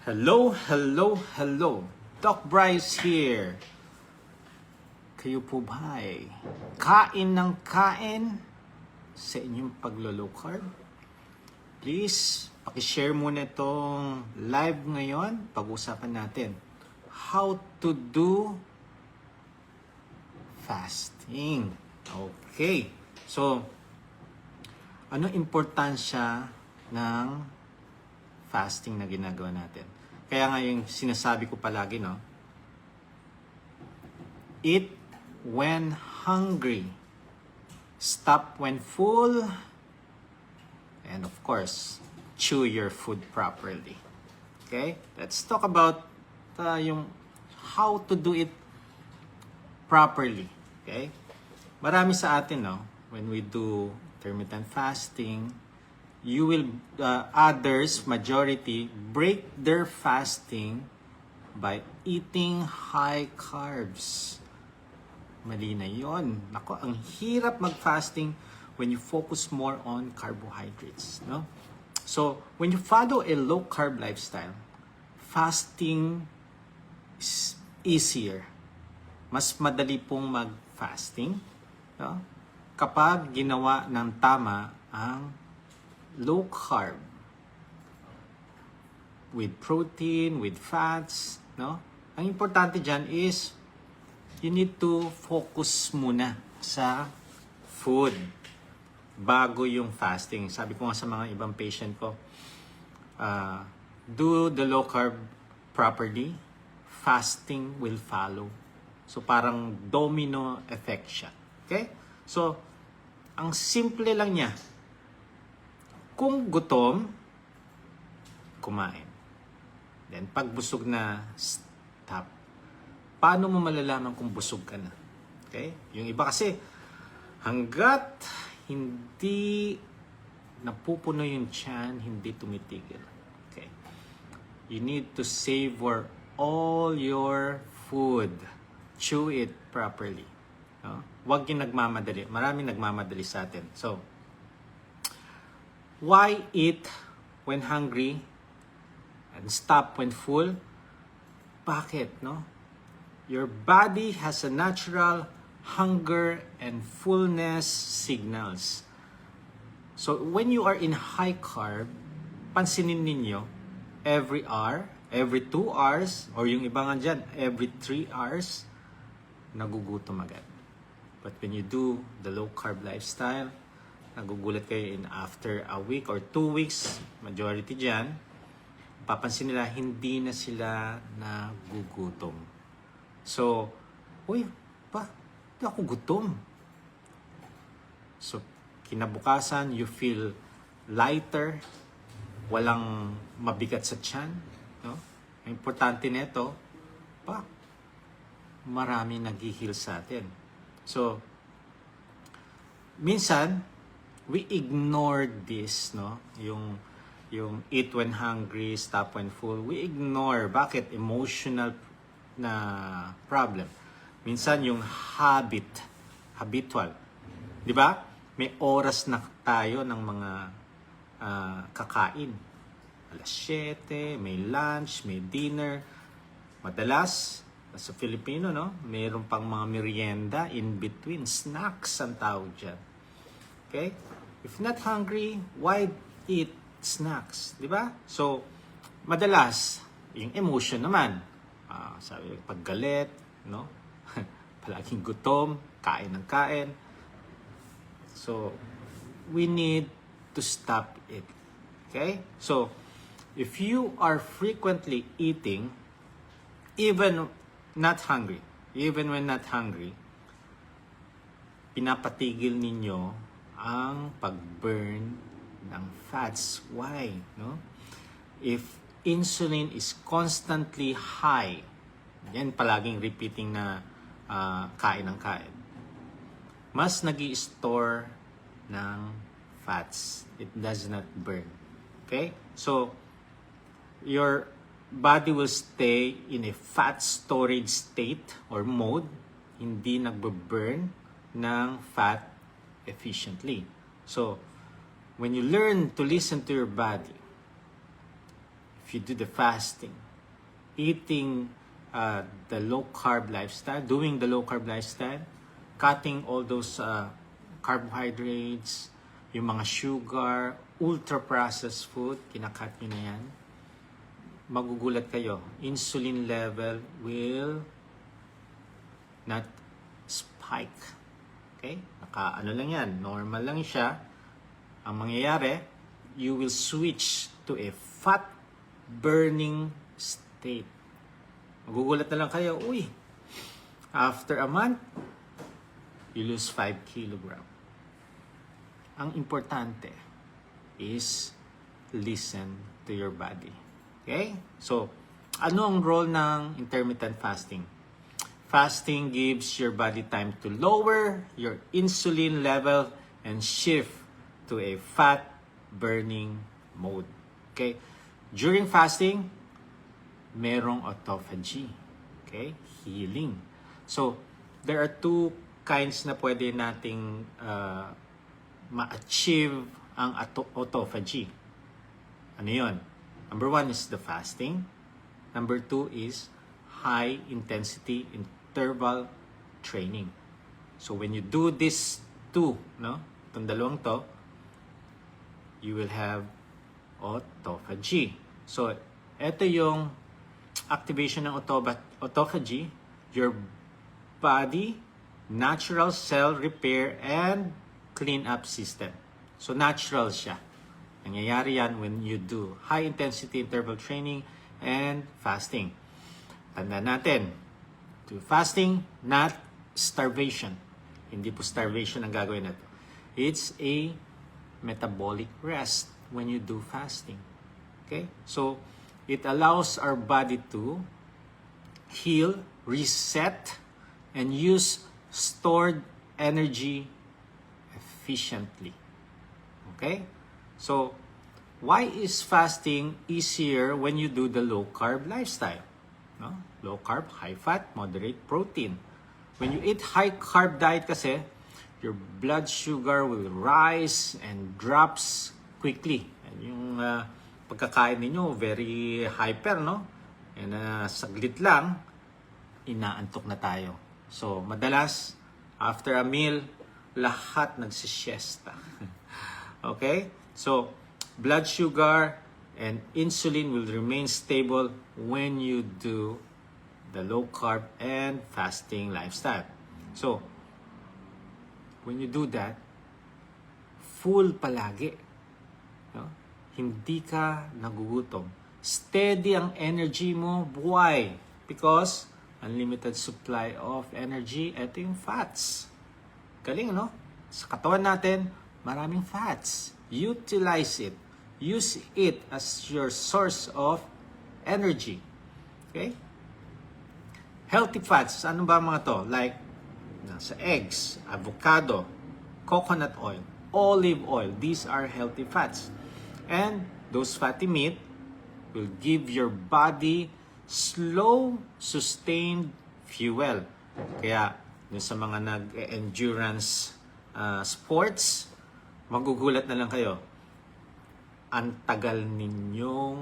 Hello, hello, hello. Doc Bryce here. Kayo po ba ay kain ng kain sa inyong paglo-low carb? Please, pakishare muna itong live ngayon. Pag-usapan natin how to do fasting. Okay. So, ano importansya ng fasting na ginagawa natin? Kaya nga yung sinasabi ko palagi, no? Eat when hungry. Stop when full. And of course, chew your food properly. Okay? Let's talk about yung how to do it properly. Okay? Marami sa atin, no? When we do intermittent fasting, you will, others, majority, break their fasting by eating high carbs. Mali na yun. Nako, ang hirap mag-fasting when you focus more on carbohydrates. No? So, when you follow a low-carb lifestyle, fasting is easier. Mas madali pong mag-fasting, no? Kapag ginawa ng tama ang low carb with protein, with fats, no? Ang importante diyan is you need to focus muna sa food bago yung fasting. Sabi ko nga sa mga ibang patient ko, do the low carb properly, fasting will follow. So parang domino effect siya. Okay? So, ang simple lang niya. Kung gutom, kumain. Then, pag busog na, stop. Paano mo malalaman kung busog ka na? Okay? Yung iba kasi, hanggat hindi napupuno yung tiyan, hindi tumitigil. Okay? You need to savor all your food. Chew it properly. No? Huwag yung nagmamadali. Maraming nagmamadali sa atin. So, why eat when hungry and stop when full? Bakit, no? Your body has a natural hunger and fullness signals. So, when you are in high carb, pansinin ninyo, every hour, every 2 hours, or yung iba nga dyan, every 3 hours, nagugutom agad. But when you do the low carb lifestyle, nagugulat kayo in after a week or 2 weeks, majority dyan, papansin nila, hindi na sila nagugutom. So, uy, hindi ako gutom. So, kinabukasan, you feel lighter, walang mabigat sa tiyan. No? Ang importante nito, marami nag-heal sa atin. So, minsan, we ignore this, no? Yung eat when hungry, stop when full. We ignore. Bakit? Emotional na problem. Minsan yung habitual. Di ba? May oras na tayo ng mga kakain. Alas 7, may lunch, may dinner. Madalas, sa Filipino, no? Mayroon pang mga merienda in between. Snacks ang tawag dyan. Okay? If not hungry, why eat snacks? Di ba? So, madalas, yung emotion naman. Sabi, paggalit, no? Palaging gutom, kain ng kain. So, we need to stop it. Okay? So, if you are frequently eating, even when not hungry, pinapatigil ninyo ang pag-burn ng fats. Why? No? If insulin is constantly high, yan palaging repeating na kain ng kain, mas nag-i-store ng fats. It does not burn. Okay? So, your body will stay in a fat storage state or mode, hindi nagbe-burn ng fat efficiently. So, when you learn to listen to your body, if if you do the fasting, eating the low carb lifestyle, doing the low carb lifestyle, cutting all those carbohydrates, yung mga sugar, ultra-processed food, kinakat nyo na yan, magugulat kayo. Insulin level will not spike. Okay? Ano lang yan, normal lang siya. Ang mangyayari, you will switch to a fat burning state. Magugulat na lang kayo, uy, after a month, you lose 5 kilogram. Ang importante is listen to your body. Okay? So, ano ang role ng intermittent fasting? Fasting gives your body time to lower your insulin level and shift to a fat burning mode. Okay? During fasting, merong autophagy. Okay? Healing. So, there are two kinds na pwede nating ma-achieve ang autophagy. Ano yun? Number 1 is the fasting. Number 2 is high intensity interval training. So when you do this two, no? Itong dalawang to, you will have autophagy. So, ito yung activation ng autophagy, your body, natural cell repair and clean up system. So, natural siya. Nangyayari yan when you do high intensity interval training and fasting. Tandaan natin, to fasting, not starvation. Hindi po starvation ang gagawin natin. It's a metabolic rest when you do fasting. Okay? So, it allows our body to heal, reset, and use stored energy efficiently. Okay? So, why is fasting easier when you do the low-carb lifestyle? No? Low-carb, high-fat, moderate protein. When you eat high-carb diet kasi, your blood sugar will rise and drops quickly. And yung pagkakain ninyo, very hyper, no? And saglit lang, inaantok na tayo. So, madalas, after a meal, lahat nagsisiesta. Okay? So, blood sugar and insulin will remain stable when you do the low-carb and fasting lifestyle. So, when you do that, full palagi. No? Hindi ka nagugutom. Steady ang energy mo, buhay. Because, unlimited supply of energy, ito yung fats. Galing, no? Sa katawan natin, maraming fats. Utilize it. Use it as your source of energy. Okay? Healthy fats, ano ba mga to? Like, sa eggs, avocado, coconut oil, olive oil. These are healthy fats. And those fatty meat will give your body slow, sustained fuel. Kaya, sa mga nag-endurance sports, magugulat na lang kayo. Ang tagal ninyong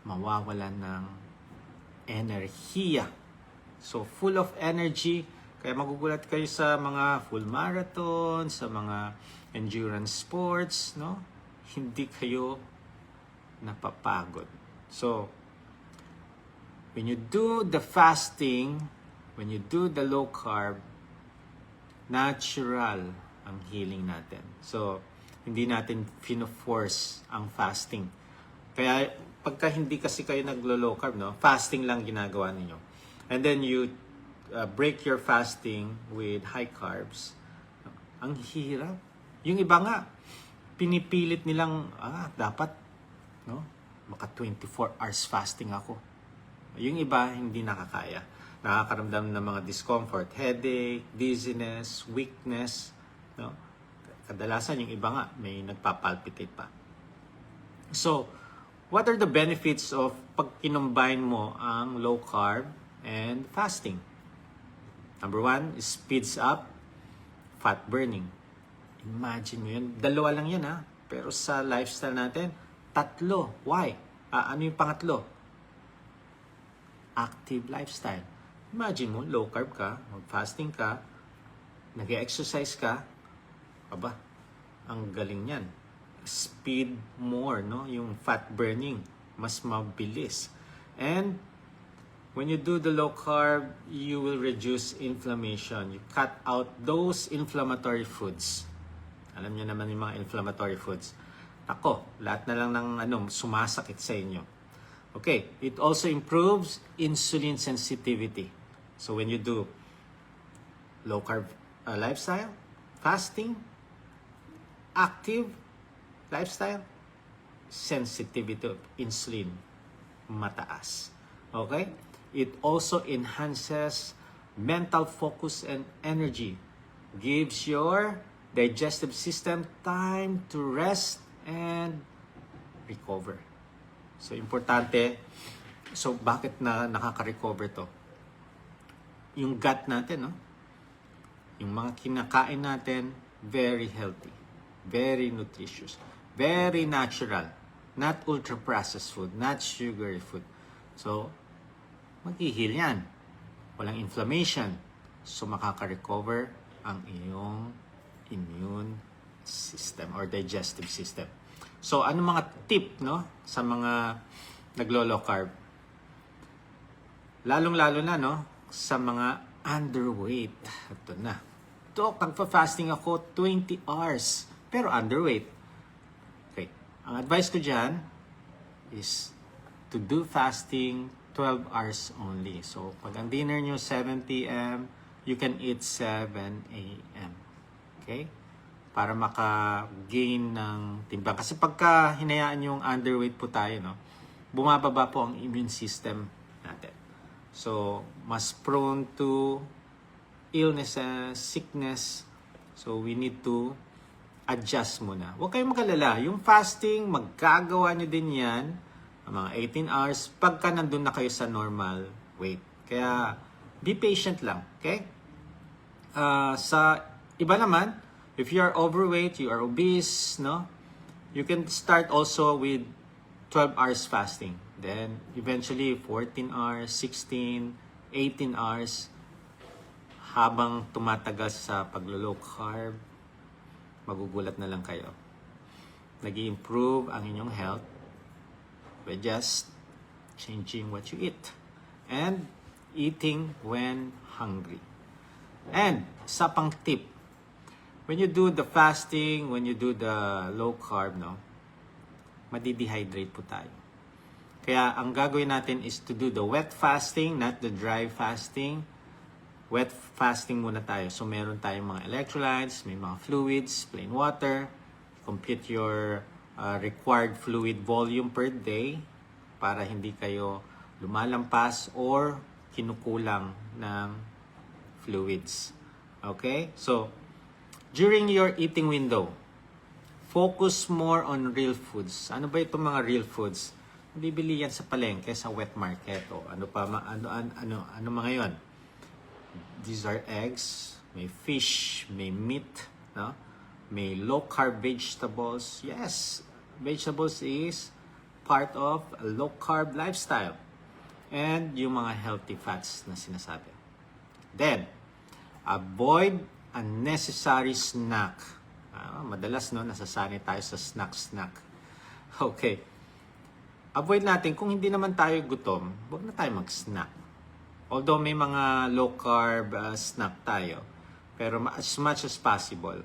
mawawalan ng enerhiya. So, full of energy. Kaya magugulat kayo sa mga full marathon, sa mga endurance sports, no? Hindi kayo napapagod. So, when you do the fasting, when you do the low carb, natural ang healing natin. So, hindi natin fino-force ang fasting. Kaya, pagka hindi kasi kayo naglo-low carb, no? Fasting lang ginagawa ninyo. And then you break your fasting with high carbs. Ang hirap. Yung iba nga, pinipilit nilang, dapat, no? Maka 24 hours fasting ako. Yung iba, hindi nakakaya. Nakakaramdam ng mga discomfort, headache, dizziness, weakness, no? Kadalasan yung iba nga, may nagpapalpitate pa. So, what are the benefits of pag kinumbine mo ang low carb and fasting? Number 1, speeds up fat burning. Imagine mo yun. 2 lang yan, ha? Pero sa lifestyle natin, 3. Why? Ano yung pangatlo? Active lifestyle. Imagine mo, low carb ka, mag-fasting ka, nag-exercise ka, aba, ang galing yan. Speed more, no? Yung fat burning, mas mabilis. And when you do the low carb, you will reduce inflammation. You cut out those inflammatory foods. Alam niyo naman yung mga inflammatory foods. Ako, lahat na lang ng sumasakit sa inyo. Okay, it also improves insulin sensitivity. So when you do low carb lifestyle, fasting, active lifestyle, sensitivity of insulin mataas. Okay? It also enhances mental focus and energy. Gives your digestive system time to rest and recover. So, importante. So, bakit nakaka-recover to? Yung gut natin, no? Yung mga kinakain natin, very healthy. Very nutritious. Very natural. Not ultra-processed food. Not sugary food. So, mag-i-heal yan. Walang inflammation. So, makaka-recover ang iyong immune system or digestive system. So, ano mga tip, no? Sa mga naglo-low carb? Lalong-lalo na, no? Sa mga underweight. Ito na. Dok, nagpa-fasting ako 20 hours. Pero underweight. Okay. Ang advice ko dyan is to do fasting 12 hours only. So, pag ang dinner nyo 7 p.m., you can eat 7 a.m. Okay? Para maka-gain ng timbang. Kasi pagka hinayaan yung underweight po tayo, no? Bumababa po ang immune system natin. So, mas prone to illnesses, sickness. So, we need to adjust muna. Huwag kayong mag-alala. Yung fasting, magkagawa nyo din yan, mga 18 hours, pagka nandun na kayo sa normal weight. Kaya, be patient lang. Okay? Sa iba naman, if you are overweight, you are obese, no? You can start also with 12 hours fasting. Then, eventually, 14 hours, 16, 18 hours. Habang tumatagal sa paglo-low carb, magugulat na lang kayo. Nag-i-improve ang inyong health by just changing what you eat. And eating when hungry. And, isa pang tip. When you do the fasting, when you do the low carb, no? Madi-dehydrate po tayo. Kaya ang gagawin natin is to do the wet fasting, not the dry fasting. Wet fasting muna tayo. So meron tayong mga electrolytes, may mga fluids, plain water. Complete your required fluid volume per day para hindi kayo lumalampas or kinukulang ng fluids. Okay? So, during your eating window, focus more on real foods. Ano ba itong mga real foods? Bibili yan sa palengke, sa wet market o ano pa ano mga yon. These are eggs, may fish, may meat, no? May low carb vegetables. Yes, vegetables is part of a low carb lifestyle. And yung mga healthy fats na sinasabi. Then, avoid unnecessary snack. Madalas, no, nasasanay tayo sa snack. Okay. Avoid natin, kung hindi naman tayo gutom, huwag na tayo mag-snack. Although may mga low carb snack tayo, pero as much as possible,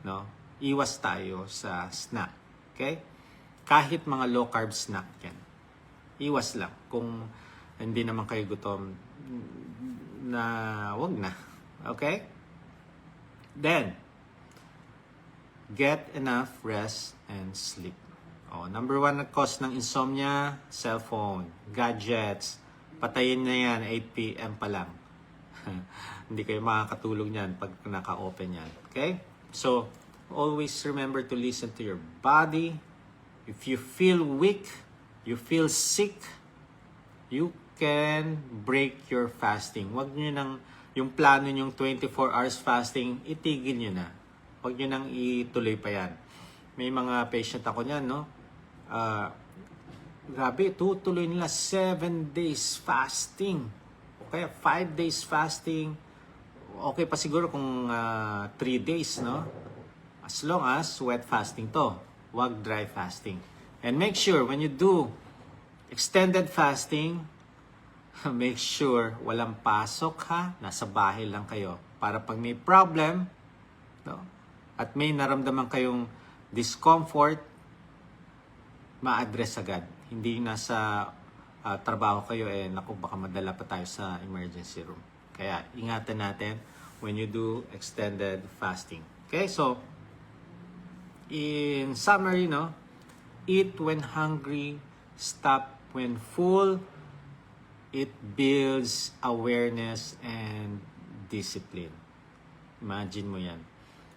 no, iwas tayo sa snack. Okay? Kahit mga low carb snack yan. Iwas lang. Kung hindi naman kayo gutom, na wag na. Okay? Then, get enough rest and sleep. Number 1 na cause ng insomnia, cellphone, gadgets. Patayin na yan, 8 p.m. pa lang. Hindi kayo makakatulog niyan pag naka-open yan. Okay? So, always remember to listen to your body. If you feel weak, you feel sick, you can break your fasting. Huwag nyo nang, yung plano nyong 24 hours fasting, itigil nyo na. Huwag nyo nang ituloy pa yan. May mga patient ako niyan, no? grabe, tutuloy nila 7 days fasting. O kaya 5 days fasting. Okay pa siguro kung 3 days, no? As long as wet fasting to. Wag dry fasting. And make sure when you do extended fasting, make sure walang pasok ha. Nasa bahay lang kayo. Para pag may problem, no? At may naramdaman kayong discomfort, ma-address agad. Hindi nasa trabaho kayo, naku, baka madala pa tayo sa emergency room. Kaya ingatan natin when you do extended fasting. Okay, so in summary, no, eat when hungry, stop when full. It builds awareness and discipline. Imagine mo yan.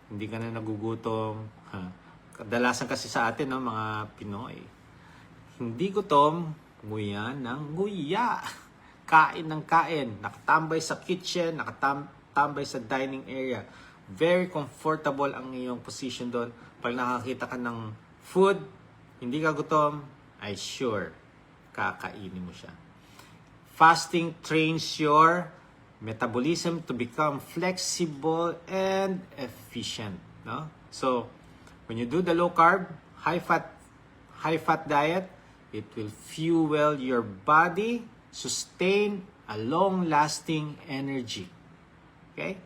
Hindi ka na nagugutom. Kadalasan kasi sa atin, no, mga Pinoy, hindi gutom, nguya ng nguya. Kain ng kain. Nakatambay sa kitchen, nakatambay sa dining area. Very comfortable ang iyong position doon. Pag nakakita ka ng food, hindi ka gutom, ay sure, kakainin mo siya. Fasting trains your metabolism to become flexible and efficient. No? So, when you do the low carb, high fat diet, it will fuel your body, sustain a long-lasting energy. Okay?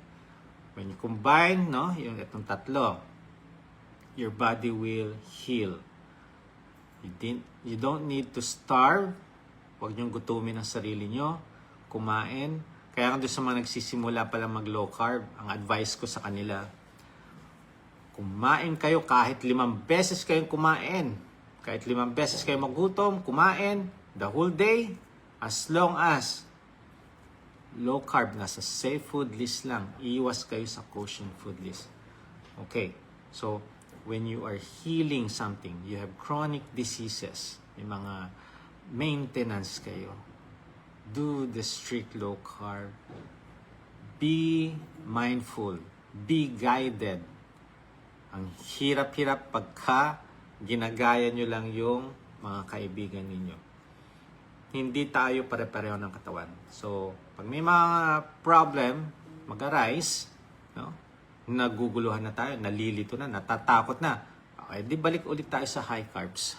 When you combine, no, yung itong tatlo, your body will heal. You don't need to starve. Huwag niyong gutumin ang sarili niyo. Kumain. Kaya kung doon sa mga nagsisimula pa lang mag-low carb, ang advice ko sa kanila, kumain kayo kahit 5 beses kayong kumain. Kahit 5 beses kayo magutom, kumain the whole day, as long as low carb, nasa safe food list lang. Iiwas kayo sa kosher food list. Okay. So, when you are healing something, you have chronic diseases, may mga maintenance kayo, do the strict low carb. Be mindful. Be guided. Ang hirap-hirap pagka ginagaya nyo lang yung mga kaibigan ninyo. Hindi tayo pare-pareho ng katawan. So, pag may mga problem, mag-arise, no? Naguguluhan na tayo, nalilito na, natatakot na. Okay, di balik ulit tayo sa high carbs.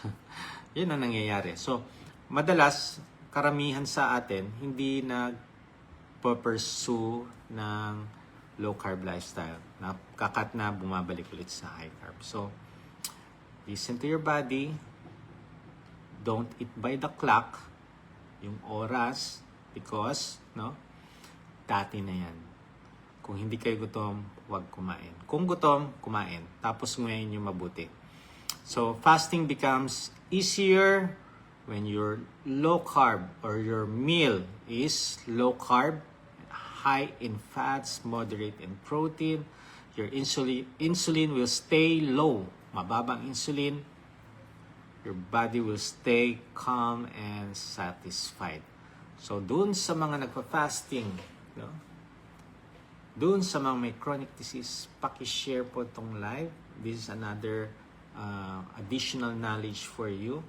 Yun ang nangyayari. So, madalas, karamihan sa atin, hindi nag-pursue ng low carb lifestyle. Kakat na bumabalik ulit sa high carb. So, listen to your body. Don't eat by the clock. Yung oras, because, no, dati na yan. Kung hindi kayo gutom, huwag kumain. Kung gutom, kumain. Tapos ngayon yung mabuti. So, fasting becomes easier when your low carb or your meal is low carb, high in fats, moderate in protein. Your insulin will stay low. Mababang insulin. Your body will stay calm and satisfied. So, dun sa mga nagpa-fasting, no? Dun sa mga may chronic disease, paki-share po itong live. This is another additional knowledge for you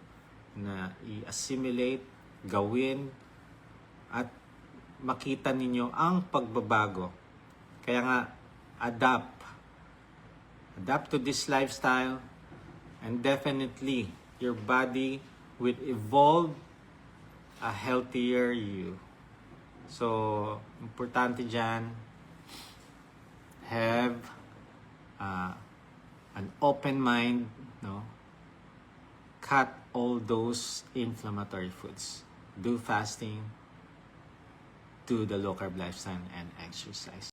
na i-assimilate, gawin, at makita ninyo ang pagbabago. Kaya nga, adapt to this lifestyle, and definitely, your body will evolve a healthier you. So, importante dyan, have an open mind, no? Cut all those inflammatory foods. Do fasting, do the low carb lifestyle, and exercise.